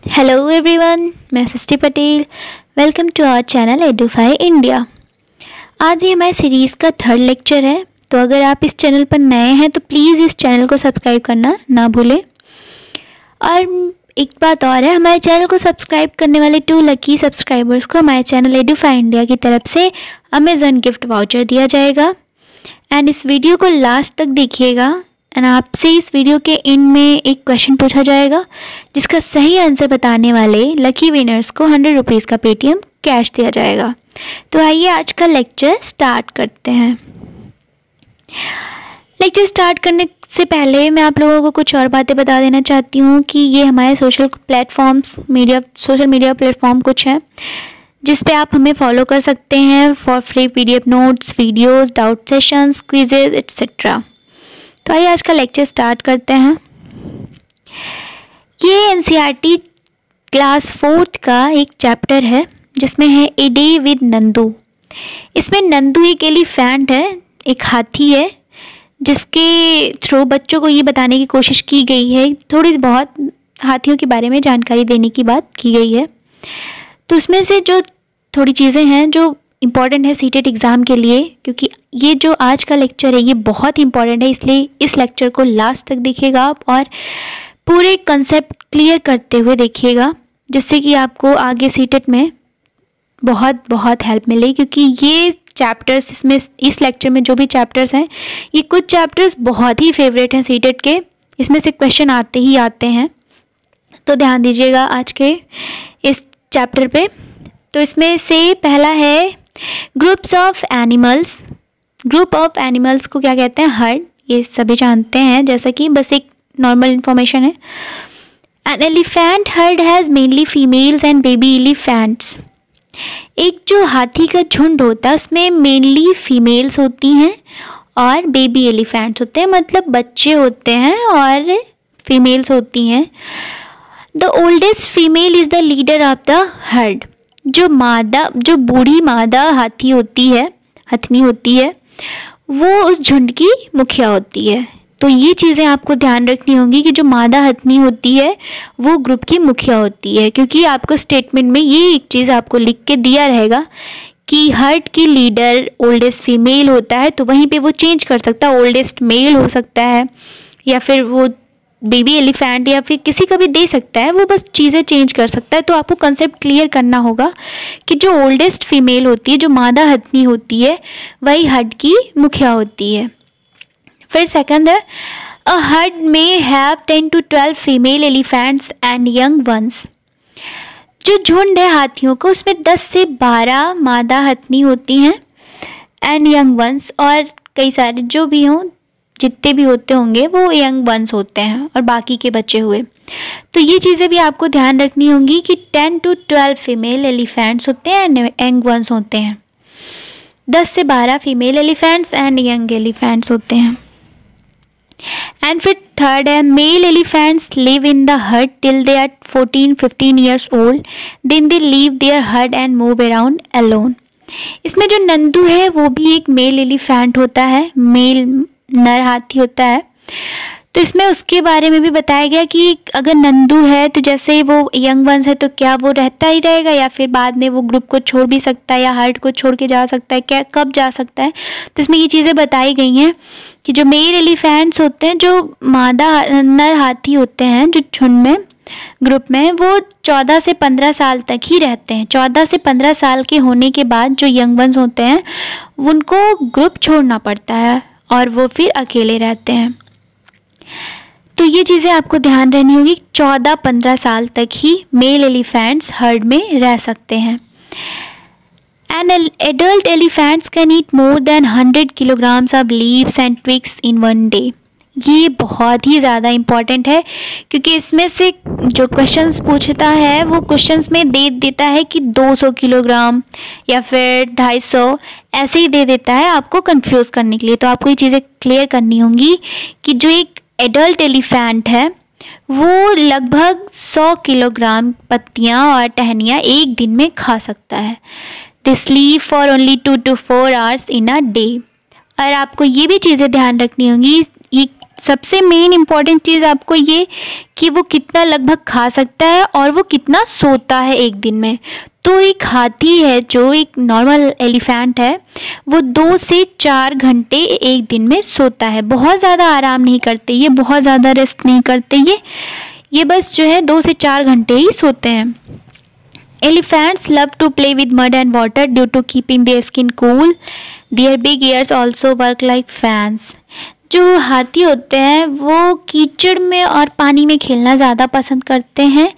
Hello everyone, मैं Srishti Patel. Welcome to our channel Edufy India. आज ये हमारे सीरीज़ का थर्ड लेक्चर है, तो अगर आप इस चैनल पर नए हैं तो प्लीज़ इस चैनल को सब्सक्राइब करना ना भूलें। और एक बात और है, हमारे चैनल को सब्सक्राइब करने वाले 2 लकी सब्सक्राइबर्स को हमारे चैनल एडुफाई इंडिया की तरफ से अमेज़न गिफ्ट वाउचर दिया जाएगा। एंड इस वीडियो को लास्ट तक देखिएगा एंड आपसे इस वीडियो के एंड में एक क्वेश्चन पूछा जाएगा, जिसका सही आंसर बताने वाले लकी विनर्स को 100 रुपीज़ का पेटीएम कैश दिया जाएगा। तो आइए आज का लेक्चर स्टार्ट करते हैं। लेक्चर स्टार्ट करने से पहले मैं आप लोगों को कुछ और बातें बता देना चाहती हूँ कि ये हमारे सोशल मीडिया प्लेटफॉर्म कुछ हैं जिस पे आप हमें फॉलो कर सकते हैं for free PDF notes, videos, doubt sessions, quizzes etcetera. तो आइए आज का लेक्चर स्टार्ट करते हैं। ये NCERT क्लास 4th का एक चैप्टर है जिसमें है ए डे विद नंदू। इसमें नंदू एक एलिफेंट है, एक हाथी है, जिसके थ्रू बच्चों को ये बताने की कोशिश की गई है, थोड़ी बहुत हाथियों के बारे में जानकारी देने की बात की गई है। तो उसमें से जो थोड़ी चीज़ें हैं जो इम्पॉर्टेंट है सीटेट एग्ज़ाम के लिए, क्योंकि ये जो आज का लेक्चर है ये बहुत इम्पॉर्टेंट है, इसलिए इस लेक्चर को लास्ट तक देखिएगा आप और पूरे कंसेप्ट क्लियर करते हुए देखिएगा, जिससे कि आपको आगे सीटेट में बहुत बहुत हेल्प मिले। क्योंकि ये चैप्टर्स इसमें इस लेक्चर में जो भी चैप्टर्स हैं, ये कुछ चैप्टर्स बहुत ही फेवरेट हैं सीटेट के, इसमें से क्वेश्चन आते ही आते हैं। तो ध्यान दीजिएगा आज के इस चैप्टर पे। तो इसमें से पहला है groups of animals. Group of animals को क्या कहते हैं? हर्ड। ये सभी जानते हैं, जैसा कि बस एक नॉर्मल इंफॉर्मेशन है। An elephant heard has mainly females and baby elephants. एक जो हाथी का झुंड होता है उसमें मेनली फीमेल्स होती हैं और बेबी एलिफेंट्स होते हैं, मतलब बच्चे होते हैं और फीमेल्स होती हैं। The oldest female is the leader of the heard. जो बूढ़ी मादा हाथी होती है, हथनी होती है, वो उस झुंड की मुखिया होती है। तो ये चीज़ें आपको ध्यान रखनी होंगी कि जो मादा हथनी होती है वो ग्रुप की मुखिया होती है, क्योंकि आपको स्टेटमेंट में ये एक चीज़ आपको लिख के दिया रहेगा कि हर्ड की लीडर ओल्डेस्ट फीमेल होता है, तो वहीं पे वो चेंज कर सकता है, ओल्डेस्ट मेल हो सकता है या फिर वो बेबी एलिफेंट या फिर किसी का भी दे सकता है, वो बस चीज़ें चेंज कर सकता है। तो आपको कंसेप्ट क्लियर करना होगा कि जो ओल्डेस्ट फीमेल होती है, जो मादा हथनी होती है, वही हर्ड की मुखिया होती है। फिर सेकंड है अ हर्ड में have 10 to 12 female elephants and young ones. जो झुंड है हाथियों का उसमें 10 से 12 मादा हथनी होती हैं एंड यंग वंस, और कई सारे जो भी हों, जितने भी होते होंगे वो यंग वंस होते हैं और बाकी के बचे हुए। तो ये चीज़ें भी आपको ध्यान रखनी होंगी कि 10 to 12 फीमेल एलिफेंट्स होते हैं एंड यंग वंस होते हैं। 10 से 12 female elephants and young elephants होते हैं। एंड फिर थर्ड है male elephants live in the herd till they are 14-15 years old, then they leave their herd and move around alone. इसमें जो नंदू है वो भी एक मेल एलिफेंट होता है, मेल नर हाथी होता है। तो इसमें उसके बारे में भी बताया गया कि अगर नंदू है तो जैसे वो यंग वंस है तो क्या वो रहता ही रहेगा या फिर बाद में वो ग्रुप को छोड़ भी सकता है या हर्ड को छोड़ के जा सकता है, क्या कब जा सकता है। तो इसमें ये चीज़ें बताई गई हैं कि जो मेल एलिफेंट्स होते हैं, जो मादा नर हाथी होते हैं जो झुंड में ग्रुप में, वो 14 से 15 साल तक ही रहते हैं। 14 से 15 साल के होने के बाद जो यंग वंस होते हैं उनको ग्रुप छोड़ना पड़ता है और वो फिर अकेले रहते हैं। तो ये चीज़ें आपको ध्यान रहनी होगी, 14-15 साल तक ही मेल एलिफेंट्स हर्ड में रह सकते हैं। N adult elephants can eat more then 100 kilograms of leaves and twigs in 1 day। ये बहुत ही ज़्यादा इम्पॉर्टेंट है, क्योंकि इसमें से जो क्वेश्चंस पूछता है वो क्वेश्चंस में दे देता है कि 200 किलोग्राम या फिर 250 ऐसे ही दे देता है आपको कंफ्यूज करने के लिए। तो आपको ये चीज़ें क्लियर करनी होंगी कि जो एक एडल्ट एलिफेंट है वो लगभग 100 किलोग्राम पत्तियाँ और टहनियाँ एक दिन में खा सकता है। They sleep for only 2 to 4 hours in a day. और आपको ये भी चीज़ें ध्यान रखनी होंगी, ये सबसे मेन इम्पॉर्टेंट चीज़ आपको ये कि वो कितना लगभग खा सकता है और वो कितना सोता है एक दिन में। तो एक हाथी है जो एक नॉर्मल एलिफेंट है, वो 2 से 4 घंटे एक दिन में सोता है। बहुत ज़्यादा आराम नहीं करते ये, बहुत ज़्यादा रेस्ट नहीं करते ये बस जो है 2 से 4 घंटे ही सोते हैं। Elephants love to play with mud and water due to keeping their skin cool. Their big ears also work like fans. जो हाथी होते हैं वो कीचड़ में और पानी में खेलना ज़्यादा पसंद करते हैं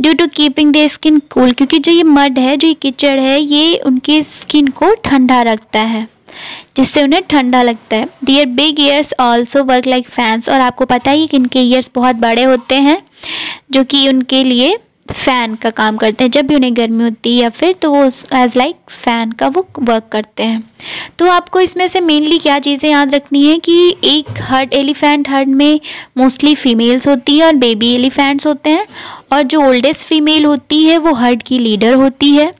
due to keeping their skin cool, क्योंकि जो ये मड है, जो ये कीचड़ है, ये उनकी स्किन को ठंडा रखता है, जिससे उन्हें ठंडा लगता है। Their big ears also work like fans, और आपको पता ही कि इनके ईयर्स बहुत बड़े होते हैं जो कि उनके लिए फ़ैन का काम करते हैं। जब भी उन्हें गर्मी होती है या फिर तो वो एज लाइक फ़ैन का वो वर्क करते हैं। तो आपको इसमें से मेनली क्या चीज़ें याद रखनी है कि एक हर्ड एलिफेंट हर्ड में मोस्टली फीमेल्स होती है और बेबी एलिफेंट्स होते हैं, और जो ओल्डेस्ट फीमेल होती है वो हर्ड की लीडर होती है,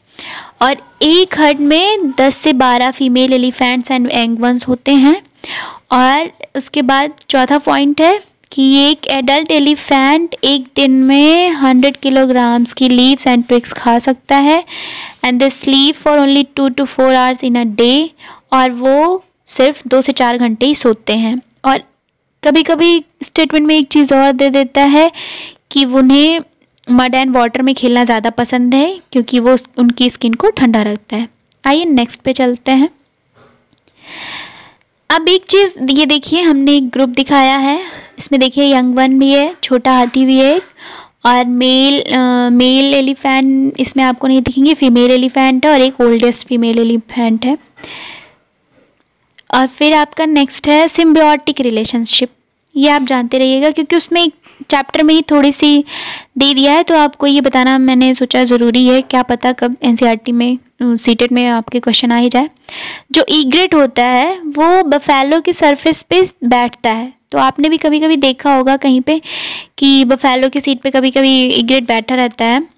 और एक हर्ड में 10 से 12 female elephants and young ones होते हैं। और उसके बाद चौथा पॉइंट है कि एक एडल्ट एलिफेंट एक दिन में 100 किलोग्राम्स की लीव्स एंड ट्विग्स खा सकता है, and they sleep for only 2 to 4 hours in a day, और वो सिर्फ 2 से 4 घंटे ही सोते हैं। और कभी कभी स्टेटमेंट में एक चीज़ और दे देता है कि उन्हें मड एंड वाटर में खेलना ज़्यादा पसंद है क्योंकि वो उनकी स्किन को ठंडा रखता है। आइए नेक्स्ट पे चलते हैं। अब एक चीज़ ये देखिए, हमने एक ग्रुप दिखाया है, इसमें देखिए यंग वन भी है, छोटा हाथी भी है, और मेल एलिफेंट इसमें आपको नहीं दिखेंगे, फीमेल एलिफेंट है, और एक ओल्डेस्ट फीमेल एलिफेंट है। और फिर आपका नेक्स्ट है सिम्बियोटिक रिलेशनशिप। ये आप जानते रहिएगा क्योंकि उसमें एक चैप्टर में ही थोड़ी सी दे दिया है, तो आपको ये बताना मैंने सोचा ज़रूरी है, क्या पता कब एनसीईआरटी में सीटेट में आपके क्वेश्चन आ ही जाए। जो ईग्रेट होता है वो बफेलो की सरफेस पे बैठता है, तो आपने भी कभी कभी देखा होगा कहीं पे कि बफेलो की सीट पे कभी कभी ईग्रेट बैठा रहता है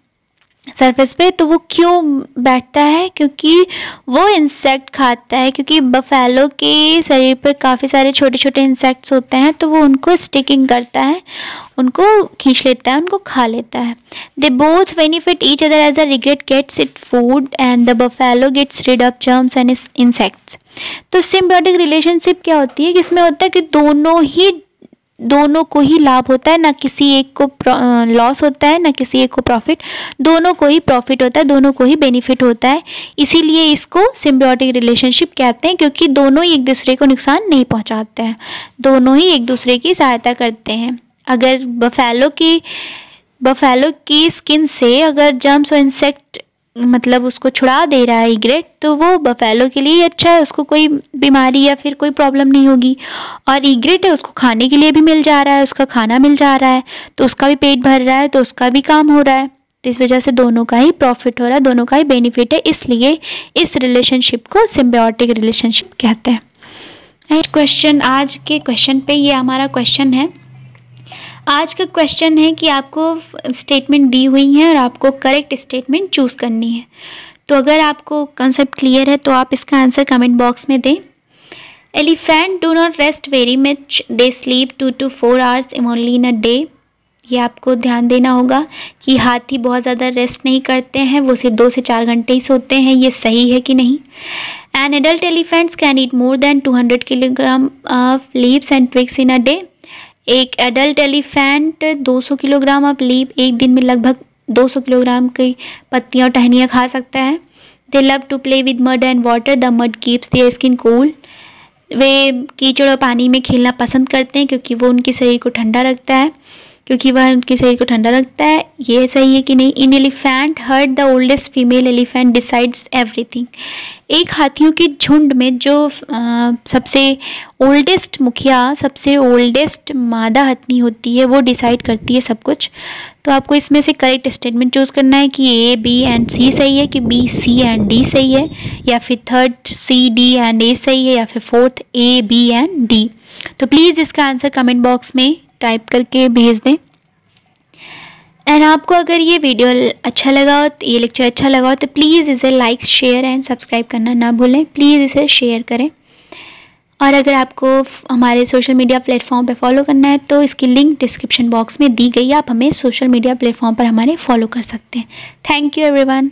सरफेस पे। तो वो क्यों बैठता है? क्योंकि वो इंसेक्ट खाता है, क्योंकि बफेलो के शरीर पर काफ़ी सारे छोटे छोटे इंसेक्ट्स होते हैं, तो वो उनको स्टिकिंग करता है, उनको खींच लेता है, उनको खा लेता है। They both benefit each other as the egret gets it food and the buffalo gets rid of germs and insects. तो सिम्बियोटिक रिलेशनशिप क्या होती है कि इसमें होता है कि दोनों को ही लाभ होता है, ना किसी एक को लॉस होता है, ना किसी एक को प्रॉफिट, दोनों को ही प्रॉफिट होता है, दोनों को ही बेनिफिट होता है। इसीलिए इसको सिम्बियोटिक रिलेशनशिप कहते हैं, क्योंकि दोनों ही एक दूसरे को नुकसान नहीं पहुंचाते हैं, दोनों ही एक दूसरे की सहायता करते हैं। अगर बफेलो की स्किन से अगर जर्म्स और इंसेक्ट मतलब उसको छुड़ा दे रहा है ईग्रेट, तो वो बफेलो के लिए अच्छा है, उसको कोई बीमारी या फिर कोई प्रॉब्लम नहीं होगी। और ईग्रेट है, उसको खाने के लिए भी मिल जा रहा है, उसका खाना मिल जा रहा है, तो उसका भी पेट भर रहा है, तो उसका भी काम हो रहा है। तो इस वजह से दोनों का ही प्रॉफिट हो रहा है, दोनों का ही बेनिफिट है, इसलिए इस रिलेशनशिप को सिम्बियोटिक रिलेशनशिप कहते हैं। नेक्स्ट क्वेश्चन, आज के क्वेश्चन पे ये हमारा क्वेश्चन है। आज का क्वेश्चन है कि आपको स्टेटमेंट दी हुई है और आपको करेक्ट स्टेटमेंट चूज़ करनी है। तो अगर आपको कंसेप्ट क्लियर है तो आप इसका आंसर कमेंट बॉक्स में दें। Elephant do not rest very much, they sleep 2 to 4 hours only in a day. ये आपको ध्यान देना होगा कि हाथी बहुत ज़्यादा रेस्ट नहीं करते हैं, वो सिर्फ 2 से 4 घंटे ही सोते हैं। ये सही है कि नहीं? An adult elephants can eat more than 200 kilogram of leaves and twigs in a day. एक adult elephant 200 kilogram of leave, एक दिन में लगभग 200 किलोग्राम की पत्तियाँ और टहनियाँ खा सकता है। They love to play with mud and water, the mud keeps their skin cool. वे कीचड़ और पानी में खेलना पसंद करते हैं क्योंकि वो उनके शरीर को ठंडा रखता है, ये सही है कि नहीं? In elephant herd the oldest female elephant decides everything. एक हाथियों के झुंड में जो सबसे ओल्डेस्ट मुखिया, सबसे ओल्डेस्ट मादा हाथी होती है, वो डिसाइड करती है सब कुछ। तो आपको इसमें से करेक्ट स्टेटमेंट चूज़ करना है कि ए, बी एंड सी सही है, कि बी, सी एंड डी सही है, या फिर third C, D and A सही है, या फिर fourth A, B and D. तो प्लीज़ इसका आंसर कमेंट बॉक्स में टाइप करके भेज दें। एंड आपको अगर ये वीडियो अच्छा लगा हो, ये लेक्चर अच्छा लगा हो, तो प्लीज़ इसे लाइक, शेयर एंड सब्सक्राइब करना ना भूलें। प्लीज़ इसे शेयर करें। और अगर आपको हमारे सोशल मीडिया प्लेटफॉर्म पे फॉलो करना है तो इसकी लिंक डिस्क्रिप्शन बॉक्स में दी गई है, आप हमें सोशल मीडिया प्लेटफॉर्म पर हमारे फॉलो कर सकते हैं। Thank you everyone.